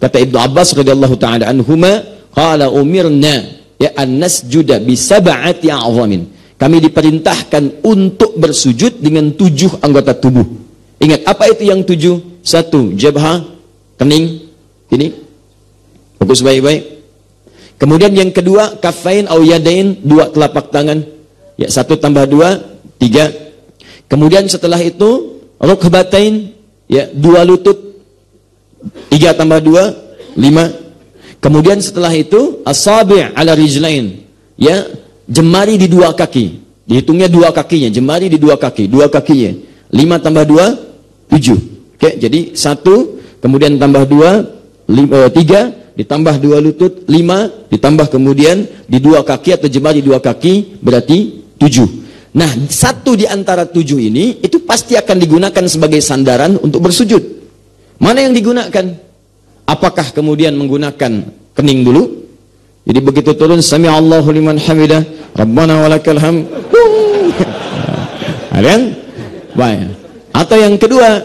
Kata Ibnu Abbas radhiyallahu taala anhuma, qala umirna ya an nasjuda bi sab'ati a'zamin. Kami diperintahkan untuk bersujud dengan 7 anggota tubuh. Ingat, apa itu yang 7? 1, jabha, kening, ini. Fokus baik-baik. Kemudian yang kedua, kafain au yadain, 2 telapak tangan. Ya, 1 tambah 2, 3. Kemudian setelah itu, rukbatain, ya, 2 lutut. 3 tambah 2, 5. Kemudian setelah itu asabi' ala rijlain, ya, jemari di 2 kaki. Dihitungnya 2 kakinya, jemari di 2 kaki, 2 kakinya. 5 tambah 2, 7. Oke, jadi 1, kemudian tambah 2, 3, ditambah 2 lutut, 5, ditambah kemudian di 2 kaki atau jemari 2 kaki, berarti 7. Nah, 1 di antara 7 ini itu pasti akan digunakan sebagai sandaran untuk bersujud. Mana yang digunakan? Apakah kemudian menggunakan kening dulu? Jadi begitu turun, sami Allahu liman hamidah, Rabbana walakal hamd. Ada? Baik. Atau yang kedua,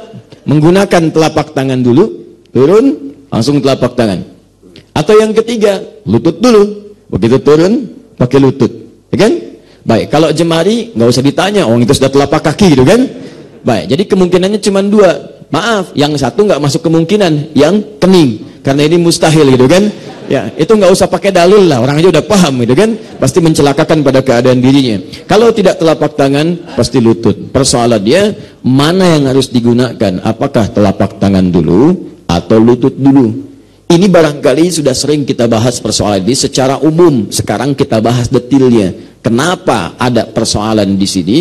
menggunakan telapak tangan dulu, turun, langsung telapak tangan. Atau yang ketiga, lutut dulu. Begitu turun, pakai lutut. Ya kan? Baik, kalau jemari, nggak usah ditanya, orang itu sudah telapak kaki gitu kan? Baik, jadi kemungkinannya cuma 2. Maaf, yang 1 nggak masuk kemungkinan, yang kening, karena ini mustahil gitu kan? Ya, itu nggak usah pakai dalil lah, orang aja udah paham gitu kan? Pasti mencelakakan pada keadaan dirinya. Kalau tidak telapak tangan, pasti lutut. Persoalan dia, mana yang harus digunakan? Apakah telapak tangan dulu atau lutut dulu? Ini barangkali sudah sering kita bahas persoalan ini secara umum. Sekarang kita bahas detailnya. Kenapa ada persoalan di sini?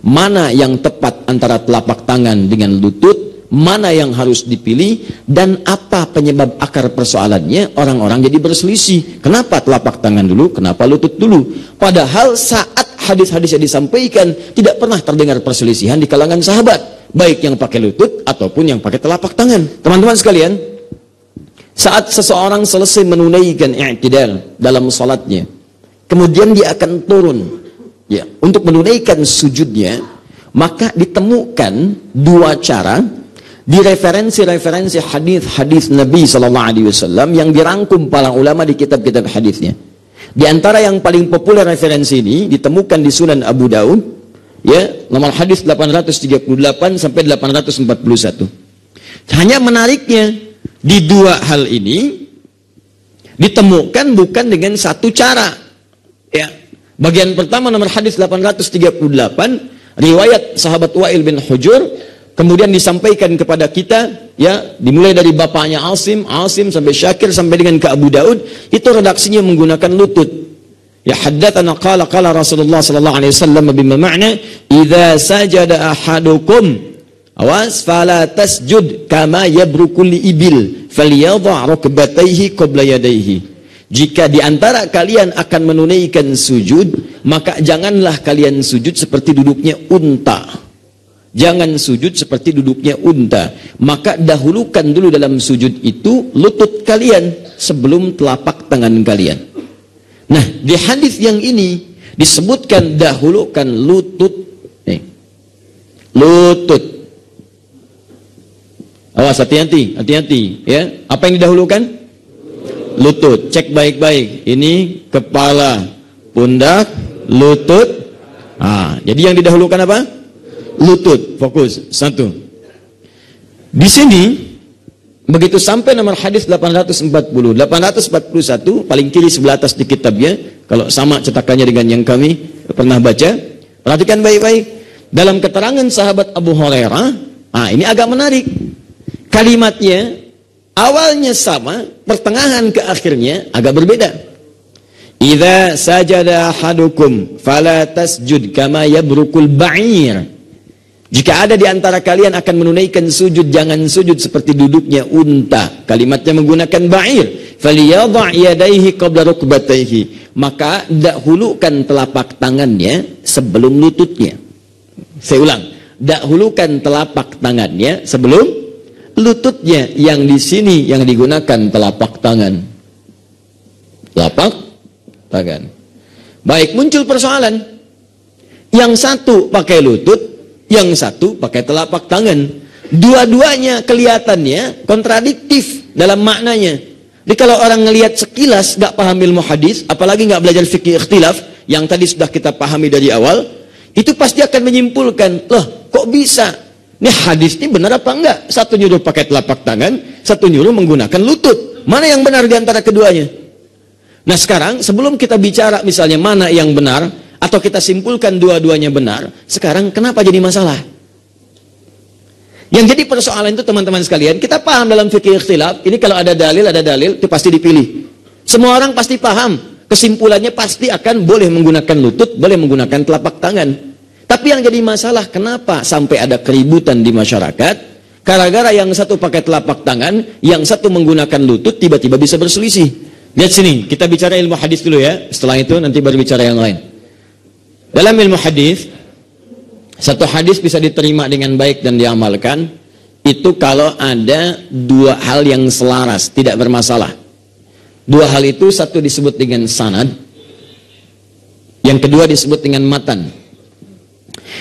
Mana yang tepat antara telapak tangan dengan lutut? Mana yang harus dipilih? Dan apa penyebab akar persoalannya? Orang-orang jadi berselisih. Kenapa telapak tangan dulu? Kenapa lutut dulu? Padahal saat hadis-hadis yang disampaikan tidak pernah terdengar perselisihan di kalangan sahabat, baik yang pakai lutut ataupun yang pakai telapak tangan. Teman-teman sekalian, saat seseorang selesai menunaikan i'tidal dalam salatnya, kemudian dia akan turun, ya, untuk menunaikan sujudnya, maka ditemukan 2 cara di referensi-referensi hadis-hadis Nabi sallallahu alaihi wasallam yang dirangkum para ulama di kitab-kitab hadisnya. Di antara yang paling populer referensi ini ditemukan di Sunan Abu Daud, ya, nomor hadis 838 sampai 841. Hanya menariknya, di 2 hal ini ditemukan bukan dengan 1 cara. Ya. Bagian pertama nomor hadis 838, riwayat sahabat Wa'il bin Hujur, kemudian disampaikan kepada kita, ya, dimulai dari bapaknya Asim sampai Syakir sampai dengan ke Abu Daud, itu redaksinya menggunakan lutut. Ya, haddatsana qala Rasulullah sallallahu alaihi wasallam bima ma'na idza sajada ahadukum awas fala tasjud kama yabrukul ibil falyadha rukbatayhi qabla yadayhi. Jika di antara kalian akan menunaikan sujud, maka janganlah kalian sujud seperti duduknya unta. Jangan sujud seperti duduknya unta. Maka dahulukan dulu dalam sujud itu lutut kalian sebelum telapak tangan kalian. Nah, di hadis yang ini disebutkan dahulukan lutut. Lutut. Awas, hati-hati, ya. Apa yang didahulukan? Lutut. Cek baik-baik. Ini kepala, pundak, lutut. Jadi yang didahulukan apa? Lutut. Fokus. 1. Di sini begitu sampai nomor hadis 840, 841 paling kiri sebelah atas di kitabnya. Kalau sama cetakannya dengan yang kami pernah baca, perhatikan baik-baik. Dalam keterangan sahabat Abu Hurairah, ini agak menarik. Kalimatnya awalnya sama, pertengahan ke akhirnya agak berbeda. Idza sajada ahadukum fala tasjud kama yabrukul ba'ir. Jika ada di antara kalian akan menunaikan sujud, jangan sujud seperti duduknya unta. Kalimatnya menggunakan ba'ir. Falyadha' yadayhi qabla rukbatayhi. Maka dahulukan telapak tangannya sebelum lututnya. Saya ulang, dahulukan telapak tangannya sebelum lututnya. Yang di sini yang digunakan telapak tangan. Telapak tangan. Baik, muncul persoalan. Yang satu pakai lutut, yang satu pakai telapak tangan. Dua-duanya kelihatannya kontradiktif. dalam maknanya. Jadi kalau orang ngelihat sekilas nggak paham ilmu hadis, apalagi nggak belajar fikih ikhtilaf yang tadi sudah kita pahami dari awal, itu pasti akan menyimpulkan, loh kok bisa? Ini hadis ini benar apa enggak? Satu nyuruh pakai telapak tangan, satu nyuruh menggunakan lutut. Mana yang benar di antara keduanya? Nah sekarang sebelum kita bicara misalnya mana yang benar, atau kita simpulkan dua-duanya benar, sekarang kenapa jadi masalah? Yang jadi persoalan itu teman-teman sekalian, kita paham dalam fikih ikhtilaf, ini kalau ada dalil, itu pasti dipilih. Semua orang pasti paham, kesimpulannya pasti akan boleh menggunakan lutut, boleh menggunakan telapak tangan. Tapi yang jadi masalah, kenapa sampai ada keributan di masyarakat? Gara-gara yang satu pakai telapak tangan, yang satu menggunakan lutut, tiba-tiba bisa berselisih. Lihat sini, kita bicara ilmu hadis dulu ya. Setelah itu nanti baru bicara yang lain. Dalam ilmu hadis, satu hadis bisa diterima dengan baik dan diamalkan, itu kalau ada dua hal yang selaras, tidak bermasalah. Dua hal itu, satu disebut dengan sanad, yang kedua disebut dengan matan.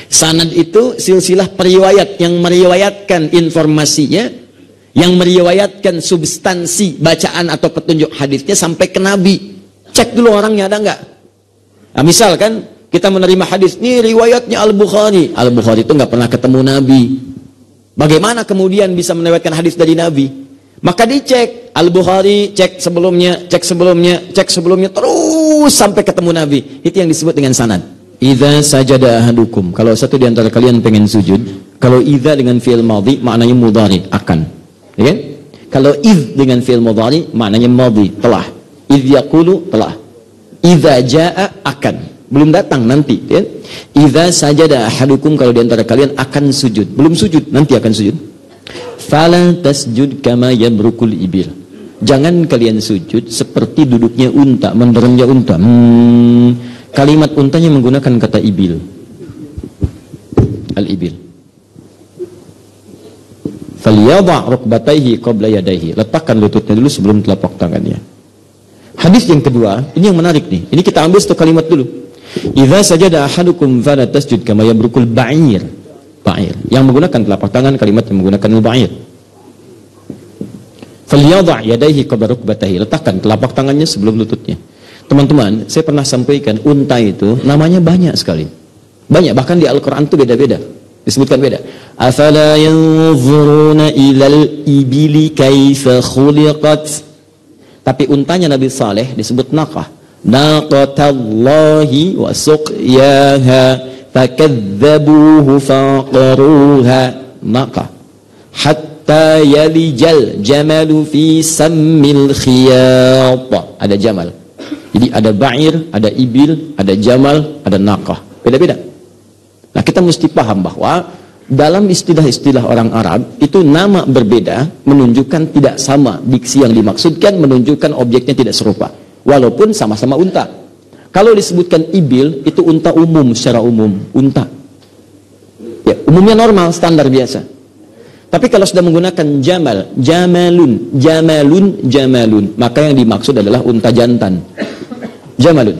Sanad itu silsilah periwayat yang meriwayatkan informasinya, yang meriwayatkan substansi bacaan atau petunjuk hadisnya sampai ke Nabi. Cek dulu orangnya ada nggak. Nah, misalkan kita menerima hadis, ini riwayatnya Al-Bukhari. Al-Bukhari itu nggak pernah ketemu Nabi. Bagaimana kemudian bisa meriwayatkan hadis dari Nabi? Maka dicek Al-Bukhari, cek sebelumnya, terus sampai ketemu Nabi. Itu yang disebut dengan sanad. Idza sajada ahadukum, kalau satu di antara kalian pengen sujud, kalau idza dengan fi'il madhi maknanya mudhari, akan. Ya kan? Kalau idz dengan fi'il mudhari maknanya madhi, telah. Idz yaqulu, telah. Idza jaa, akan. Belum datang, nanti, ya. Idza sajada ahadukum, kalau di antara kalian akan sujud, belum sujud, nanti akan sujud. Fala tasjud kama yabrukul ibil. Jangan kalian sujud seperti duduknya unta, menderemnya unta. Kalimat untanya menggunakan kata ibil. Al-ibil. Falyadha' rukbatayhi qabla yadayhi. Letakkan lututnya dulu sebelum telapak tangannya. Hadis yang kedua, ini yang menarik nih. Ini kita ambil satu kalimat dulu. Idza sajada ahadukum fala tasjud kama yabrukul ba'ir. Ba'ir. Yang menggunakan telapak tangan, kalimat yang menggunakan al-ba'ir. Falyadha' yadayhi qabla rukbatayhi. Letakkan telapak tangannya sebelum lututnya. Teman-teman, saya pernah sampaikan, unta itu namanya banyak sekali. Banyak, bahkan di Al-Quran itu beda-beda. Disebutkan beda. Afala yanzuruna ilal ibili kaifa khuliqat. Tapi untanya Nabi Saleh disebut naqah. Naqatallahi wa suqyaha fakadzabuhu faqaruha. Naqah. Hatta yalijal jamalu fi sammil khiyat. Ada jamal. Jadi ada ba'ir, ada ibil, ada jamal, ada naqah. Beda-beda. Nah kita mesti paham bahwa dalam istilah-istilah orang Arab itu nama berbeda menunjukkan tidak sama. Diksi yang dimaksudkan menunjukkan objeknya tidak serupa. Walaupun sama-sama unta. Kalau disebutkan ibil itu unta umum secara umum. Unta. Ya, umumnya normal, standar biasa. Tapi kalau sudah menggunakan jamal, jamalun, maka yang dimaksud adalah unta jantan. Jamalun.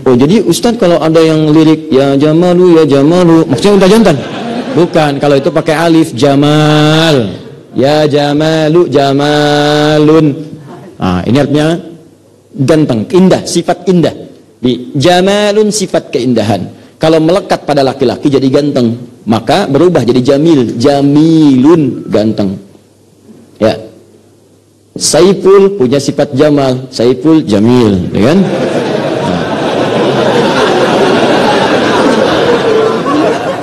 Oh jadi Ustadz kalau ada yang lirik ya jamalu, maksudnya unta jantan? Bukan, kalau itu pakai alif, jamal. Ya jamalu, jamalun. Nah, ini artinya ganteng, indah, sifat indah. Di jamalun sifat keindahan. Kalau melekat pada laki-laki jadi ganteng, maka berubah jadi jamilun, ganteng. Ya. Saiful punya sifat jamal, Saiful jamil, ya kan? Nah.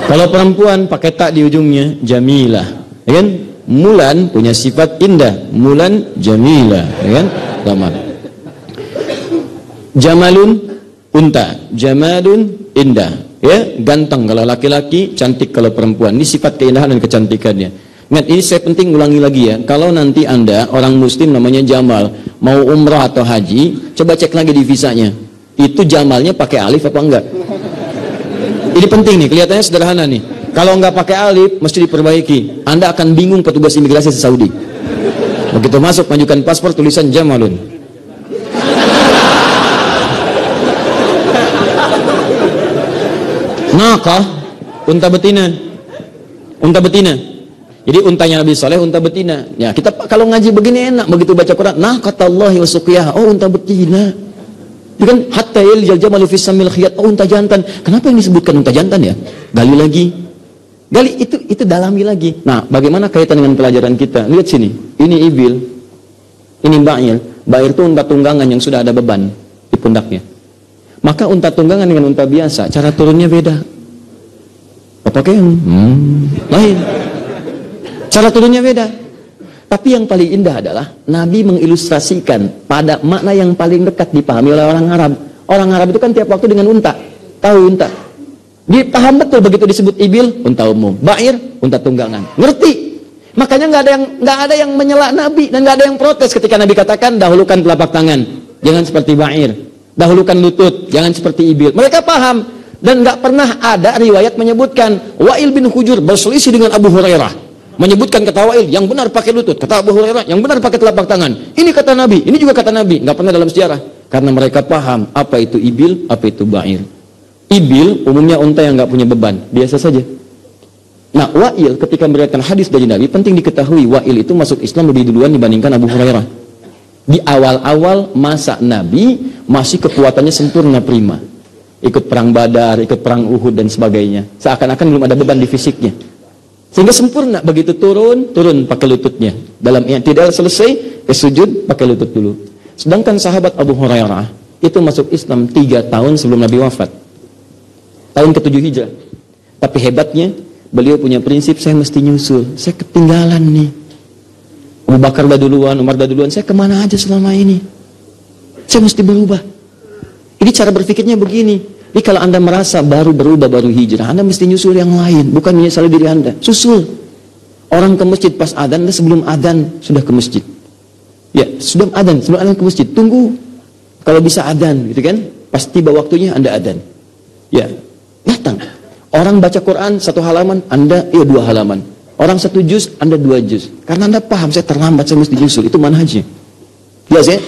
Kalau perempuan pakai tak di ujungnya, jamilah, ya kan? Mulan punya sifat indah, Mulan jamilah, ya kan? Gamal. Jamalun unta, jamalun indah, ya, ganteng kalau laki-laki, cantik kalau perempuan. Ini sifat keindahan dan kecantikannya. Ingat, ini saya penting ulangi lagi ya. Kalau nanti Anda orang muslim namanya Jamal, mau umrah atau haji, coba cek lagi di visanya. Itu Jamalnya pakai alif apa enggak? Ini penting nih, kelihatannya sederhana nih. Kalau enggak pakai alif, mesti diperbaiki. Anda akan bingung petugas imigrasi di Saudi. Begitu masuk, majukan paspor, tulisan Jamalun. Naqah, unta betina. Unta betina. Jadi untanya Nabi Saleh unta betina. Ya, kita kalau ngaji begini enak, begitu baca Quran, nah kata Allah wa suqiyah, oh unta betina. Itu kan hatta yaljal jamalu fi samil khiyat, oh unta jantan. Kenapa yang disebutkan unta jantan ya? Gali lagi. Gali itu dalami lagi. Nah, bagaimana kaitan dengan pelajaran kita? Lihat sini. Ini ibil. Ini ba'ir. Ba'ir itu unta tunggangan yang sudah ada beban di pundaknya. Maka unta tunggangan dengan unta biasa, cara turunnya beda. Apakah yang lain? Cara turunnya beda. Tapi yang paling indah adalah Nabi mengilustrasikan pada makna yang paling dekat dipahami oleh orang Arab. Orang Arab itu kan tiap waktu dengan unta. Tahu unta. Dia paham betul begitu disebut ibil, unta umum. Ba'ir, unta tunggangan. Ngerti. Makanya nggak ada yang menyela Nabi dan nggak ada yang protes ketika Nabi katakan dahulukan telapak tangan, jangan seperti ba'ir. Dahulukan lutut, jangan seperti ibil. Mereka paham dan nggak pernah ada riwayat menyebutkan Wa'il bin Hujur berselisih dengan Abu Hurairah. Menyebutkan kata Wa'il yang benar pakai lutut, kata Abu Hurairah yang benar pakai telapak tangan. Ini kata Nabi, ini juga kata Nabi. Nggak pernah dalam sejarah. Karena mereka paham apa itu ibil, apa itu ba'ir. Ibil umumnya unta yang nggak punya beban, biasa saja. Nah, Wa'il ketika meriwayatkan hadis dari Nabi, penting diketahui Wa'il itu masuk Islam lebih duluan dibandingkan Abu Hurairah. Di awal-awal masa Nabi masih kekuatannya sempurna prima. Ikut perang Badar, ikut perang Uhud dan sebagainya. Seakan-akan belum ada beban di fisiknya. Sehingga sempurna, begitu turun pakai lututnya. Dalam i'tidal selesai, sujud pakai lutut dulu. Sedangkan sahabat Abu Hurairah itu masuk Islam 3 tahun sebelum Nabi wafat. Tahun ke-7 Hijrah. Tapi hebatnya, beliau punya prinsip, saya mesti nyusul. Saya ketinggalan nih. Abu Bakar dah duluan, Umar dah duluan, saya kemana aja selama ini? Saya mesti berubah. Ini cara berpikirnya begini. Jadi kalau Anda merasa baru berubah, baru hijrah, Anda mesti nyusul yang lain, bukan menyesali diri Anda. Susul. Orang ke masjid pas adzan, Anda sebelum adzan sudah ke masjid. Ya, sebelum adzan ke masjid. Tunggu. Kalau bisa adzan, gitu kan? Pas tiba waktunya Anda adzan. Ya, datang. Orang baca Quran 1 halaman, Anda 2 halaman. Orang 1 juz, Anda 2 juz. Karena Anda paham, saya terlambat, saya mesti nyusul. Itu manhajnya. Jelas ya?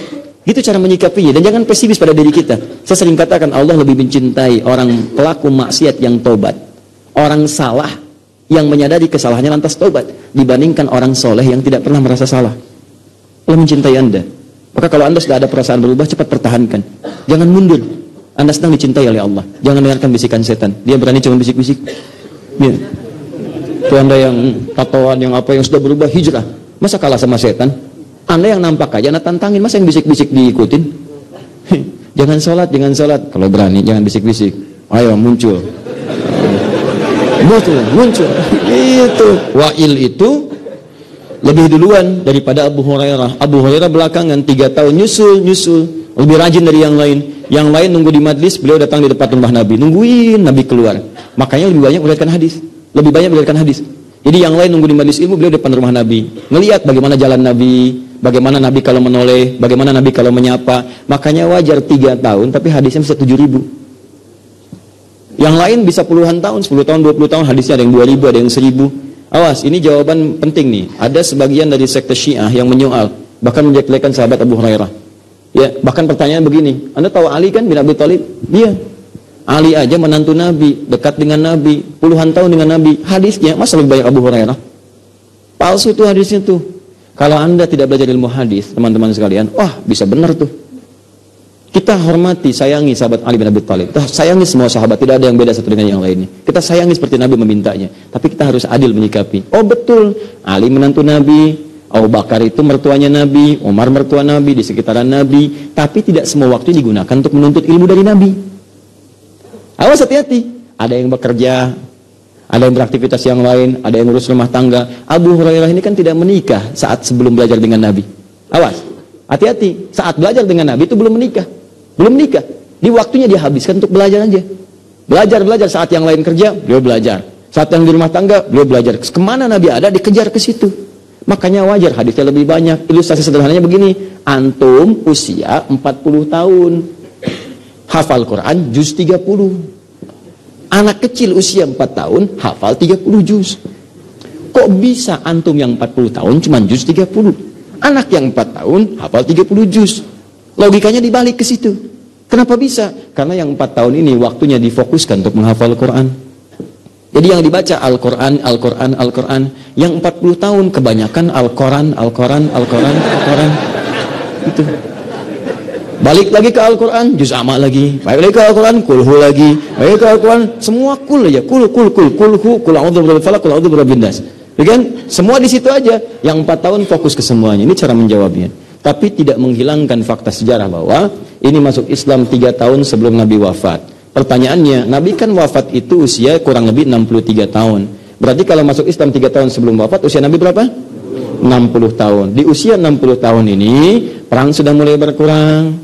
Itu cara menyikapinya. Dan jangan pesimis pada diri kita. Saya sering katakan Allah lebih mencintai orang pelaku maksiat yang tobat, orang salah yang menyadari kesalahannya lantas tobat, dibandingkan orang soleh yang tidak pernah merasa salah. Allah mencintai Anda. Maka kalau Anda sudah ada perasaan berubah, cepat pertahankan. Jangan mundur. Anda sedang dicintai oleh Allah. Jangan dengarkan bisikan setan. Dia berani cuma bisik-bisik. Ya. Itu Anda yang tatoan, yang apa, yang sudah berubah, hijrah. Masa kalah sama setan? Anda yang nampak aja, Anda tantangin. Masa yang bisik-bisik diikutin? Jangan sholat. Kalau berani, jangan bisik-bisik. Ayo, muncul. Muncul. Itu. Wa'il itu lebih duluan daripada Abu Hurairah. Abu Hurairah belakangan 3 tahun nyusul. Lebih rajin dari yang lain. Yang lain nunggu di majlis, beliau datang di depan rumah Nabi. Nungguin Nabi keluar. Makanya lebih banyak meriwayatkan hadis. Jadi yang lain nunggu di majlis ilmu, beliau depan rumah Nabi. Ngelihat bagaimana jalan Nabi, bagaimana Nabi kalau menoleh, bagaimana Nabi kalau menyapa. Makanya wajar 3 tahun, tapi hadisnya bisa 7.000. Yang lain bisa puluhan tahun, 10 tahun, 20 tahun, hadisnya ada yang 2.000, ada yang 1.000. Awas, ini jawaban penting nih. Ada sebagian dari sekte Syiah yang menyoal, bahkan menjelek-jelekan sahabat Abu Hurairah. Ya, bahkan pertanyaan begini, Anda tahu Ali kan bin Abi Thalib? Iya. Ali aja menantu Nabi, dekat dengan Nabi, puluhan tahun dengan Nabi. Hadisnya, masa lebih banyak Abu Hurairah? Palsu tuh hadisnya tuh. Kalau Anda tidak belajar ilmu hadis, teman-teman sekalian, wah bisa benar tuh. Kita hormati, sayangi sahabat Ali bin Abi Thalib. Kita sayangi semua sahabat, tidak ada yang beda satu dengan yang lainnya. Kita sayangi seperti Nabi memintanya. Tapi kita harus adil menyikapi. Oh betul, Ali menantu Nabi, Abu Bakar itu mertuanya Nabi, Umar mertua Nabi, di sekitaran Nabi. Tapi tidak semua waktu digunakan untuk menuntut ilmu dari Nabi. Awas, hati-hati. Ada yang bekerja, ada yang beraktivitas yang lain, ada yang ngurus rumah tangga. Abu Hurairah ini kan tidak menikah saat sebelum belajar dengan Nabi. Awas, hati-hati. Saat belajar dengan Nabi itu belum menikah. Di waktunya dia habiskan untuk belajar aja. Belajar. Saat yang lain kerja, beliau belajar. Saat yang di rumah tangga, beliau belajar. Kemana Nabi ada, dikejar ke situ. Makanya wajar hadisnya lebih banyak. Ilustrasi sederhananya begini. Antum usia 40 tahun. Hafal Quran juz 30. Anak kecil usia 4 tahun hafal 30 juz. Kok bisa antum yang 40 tahun cuma juz 30? Anak yang 4 tahun hafal 30 juz. Logikanya dibalik ke situ. Kenapa bisa? Karena yang 4 tahun ini waktunya difokuskan untuk menghafal Quran. Jadi yang dibaca Al-Quran, Al-Quran, Al-Quran. Yang 40 tahun kebanyakan Al-Quran, Al-Quran, Al-Quran, Al-Quran. Itu. Balik lagi ke Al-Quran, juz amma lagi. Balik lagi ke Al-Quran, kulhu lagi. Balik ke Al-Quran, semua kul aja. Kulhu, kul a'udzu birabbil falaq, kul a'udzu birabbin nas. Kan? Semua di situ aja. Yang 4 tahun fokus ke semuanya. Ini cara menjawabnya. Tapi tidak menghilangkan fakta sejarah bahwa ini masuk Islam 3 tahun sebelum Nabi wafat. Pertanyaannya, Nabi kan wafat itu usia kurang lebih 63 tahun. Berarti kalau masuk Islam 3 tahun sebelum wafat, usia Nabi berapa? 60 tahun. Di usia 60 tahun ini, perang sudah mulai berkurang.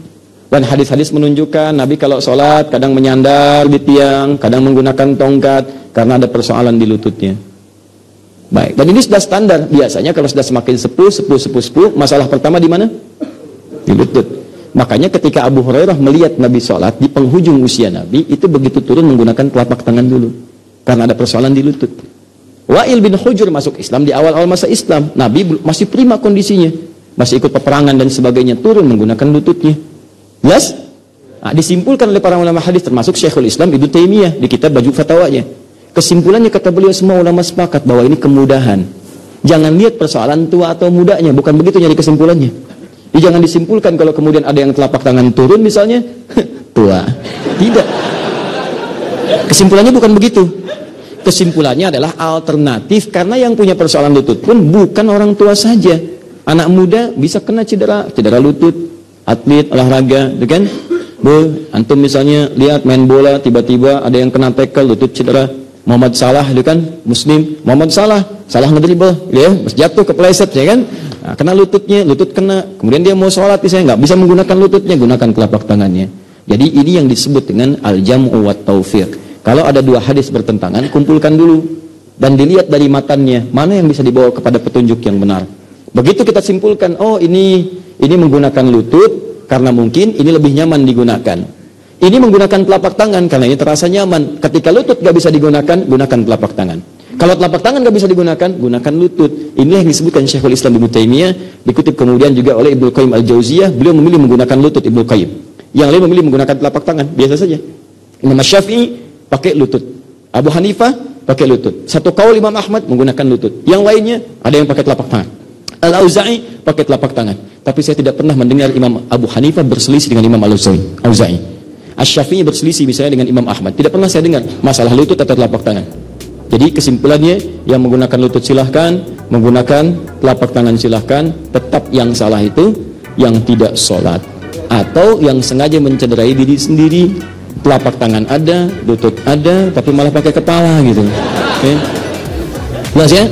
Dan hadis-hadis menunjukkan Nabi kalau sholat kadang menyandar di tiang, kadang menggunakan tongkat karena ada persoalan di lututnya. Baik, dan ini sudah standar. Biasanya kalau sudah semakin sepuh, masalah pertama di mana? Di lutut. Makanya ketika Abu Hurairah melihat Nabi sholat di penghujung usia Nabi, itu begitu turun menggunakan telapak tangan dulu. Karena ada persoalan di lutut. Wa'il bin Hujr masuk Islam di awal-awal masa Islam. Nabi masih prima kondisinya. Masih ikut peperangan dan sebagainya, turun menggunakan lututnya. Jelas? Nah, disimpulkan oleh para ulama hadis termasuk Syekhul Islam Ibnu Taimiyah di kitab Baju Fatwanya. Kesimpulannya kata beliau semua ulama sepakat bahwa ini kemudahan. Jangan lihat persoalan tua atau mudanya, bukan begitu nyari kesimpulannya. Jadi jangan disimpulkan kalau kemudian ada yang telapak tangan turun misalnya, tua. Tidak. Kesimpulannya bukan begitu. Kesimpulannya adalah alternatif karena yang punya persoalan lutut pun bukan orang tua saja. Anak muda bisa kena cedera lutut, atlet olahraga, kan? Antum misalnya lihat main bola tiba-tiba ada yang kena tackle lutut cedera. Muhammad Salah itu kan Muslim, Muhammad Salah ngedribble, ya, jatuh kepleset, ya kan? Nah, kena lututnya, lutut kena. Kemudian dia mau sholat, misalnya nggak bisa menggunakan lututnya, gunakan telapak tangannya. Jadi ini yang disebut dengan al-jam'u wat taufiq. Kalau ada dua hadis bertentangan, kumpulkan dulu dan dilihat dari matannya mana yang bisa dibawa kepada petunjuk yang benar. Begitu kita simpulkan, oh ini menggunakan lutut karena mungkin ini lebih nyaman digunakan. Ini menggunakan telapak tangan karena ini terasa nyaman. Ketika lutut gak bisa digunakan, gunakan telapak tangan. Kalau telapak tangan gak bisa digunakan, gunakan lutut. Inilah yang disebutkan Syekhul Islam Ibnu Taimiyah, dikutip kemudian juga oleh Ibnu Qayyim Al-Jauziyah. Beliau memilih menggunakan lutut, Ibnu Qayyim. Yang lain memilih menggunakan telapak tangan, biasa saja. Imam Syafi'i pakai lutut, Abu Hanifah pakai lutut. Satu kaul Imam Ahmad menggunakan lutut. Yang lainnya ada yang pakai telapak tangan. Al-Auza'i pakai telapak tangan. Tapi saya tidak pernah mendengar Imam Abu Hanifah berselisih dengan Imam Al-Auza'i. Asy-Syafi'i berselisih misalnya dengan Imam Ahmad. Tidak pernah saya dengar masalah lutut atau telapak tangan. Jadi kesimpulannya, yang menggunakan lutut silahkan, menggunakan telapak tangan silahkan. Tetap yang salah itu yang tidak sholat atau yang sengaja mencederai diri sendiri. Telapak tangan ada, lutut ada, tapi malah pakai kepala gitu. Oke? Jelas ya?